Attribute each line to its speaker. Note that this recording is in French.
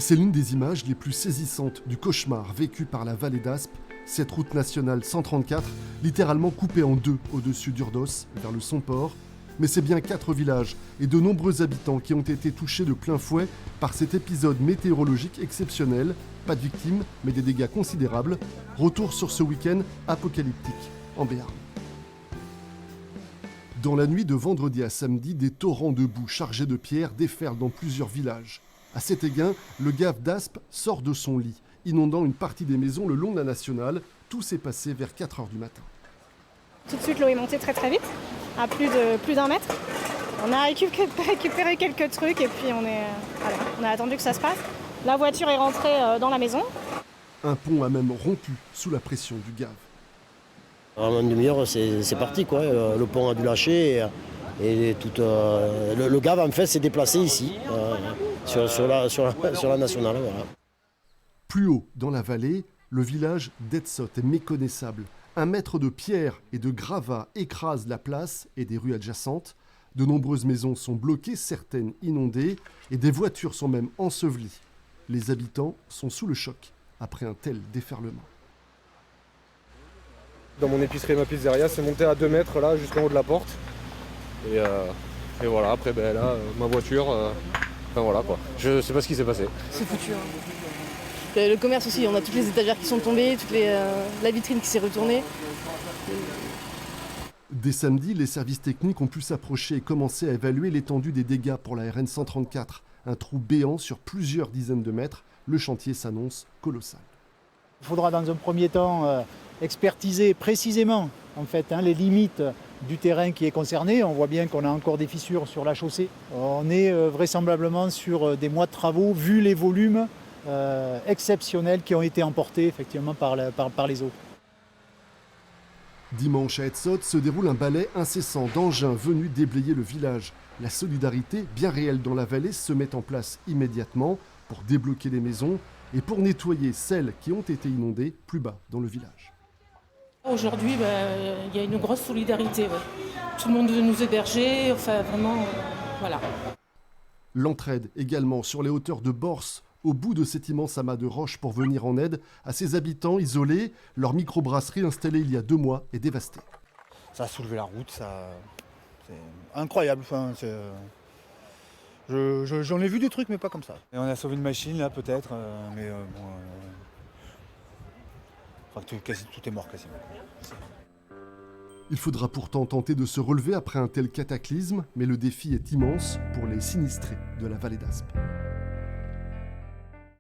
Speaker 1: C'est l'une des images les plus saisissantes du cauchemar vécu par la vallée d'Aspe, cette route nationale 134, littéralement coupée en deux au-dessus d'Urdos, vers le Somport. Mais c'est bien 4 villages et de nombreux habitants qui ont été touchés de plein fouet par cet épisode météorologique exceptionnel. Pas de victimes, mais des dégâts considérables. Retour sur ce week-end apocalyptique en Béarn. Dans la nuit de vendredi à samedi, des torrents de boue chargés de pierres déferlent dans plusieurs villages. À Sétéguin, le gave d'Aspe sort de son lit, inondant une partie des maisons le long de la nationale. Tout s'est passé vers 4 h du matin.
Speaker 2: Tout de suite, l'eau est montée très très vite, à plus d'1 mètre. On a récupéré quelques trucs et puis on a attendu que ça se passe. La voiture est rentrée dans la maison.
Speaker 1: Un pont a même rompu sous la pression du gave.
Speaker 3: En une demi-heure, c'est parti, quoi. Le pont a dû lâcher et le gave en fait s'est déplacé ici, sur la nationale. Voilà.
Speaker 1: Plus haut dans la vallée, le village d'Etsot est méconnaissable. 1 mètre de pierre et de gravats écrase la place et des rues adjacentes. De nombreuses maisons sont bloquées, certaines inondées, et des voitures sont même ensevelies. Les habitants sont sous le choc après un tel déferlement.
Speaker 4: Dans mon épicerie et ma pizzeria, c'est monté à 2 mètres là, jusqu'en haut de la porte. Et voilà, après là, ma voiture, enfin voilà quoi. Je sais pas ce qui s'est passé.
Speaker 5: C'est foutu. Le commerce aussi, on a toutes les étagères qui sont tombées, la vitrine qui s'est retournée.
Speaker 1: Dès samedi, les services techniques ont pu s'approcher et commencer à évaluer l'étendue des dégâts pour la RN 134. Un trou béant sur plusieurs dizaines de mètres. Le chantier s'annonce colossal.
Speaker 6: Il faudra dans un premier temps expertiser précisément les limites du terrain qui est concerné. On voit bien qu'on a encore des fissures sur la chaussée. On est vraisemblablement sur des mois de travaux, vu les volumes exceptionnels qui ont été emportés effectivement par les eaux.
Speaker 1: Dimanche à Etsot se déroule un balai incessant d'engins venus déblayer le village. La solidarité, bien réelle dans la vallée, se met en place immédiatement pour débloquer les maisons et pour nettoyer celles qui ont été inondées plus bas dans le village.
Speaker 7: Aujourd'hui, y a une grosse solidarité. Ouais. Tout le monde veut nous héberger, enfin vraiment, voilà.
Speaker 1: L'entraide également sur les hauteurs de Bors, au bout de cet immense amas de roches pour venir en aide à ces habitants isolés. Leur microbrasserie installée il y a 2 mois est dévastée.
Speaker 8: Ça a soulevé la route, c'est incroyable. J'en ai vu des trucs, mais pas comme ça. Et on a sauvé une machine là peut-être, tout est mort quasiment.
Speaker 1: Il faudra pourtant tenter de se relever après un tel cataclysme, mais le défi est immense pour les sinistrés de la vallée d'Aspe.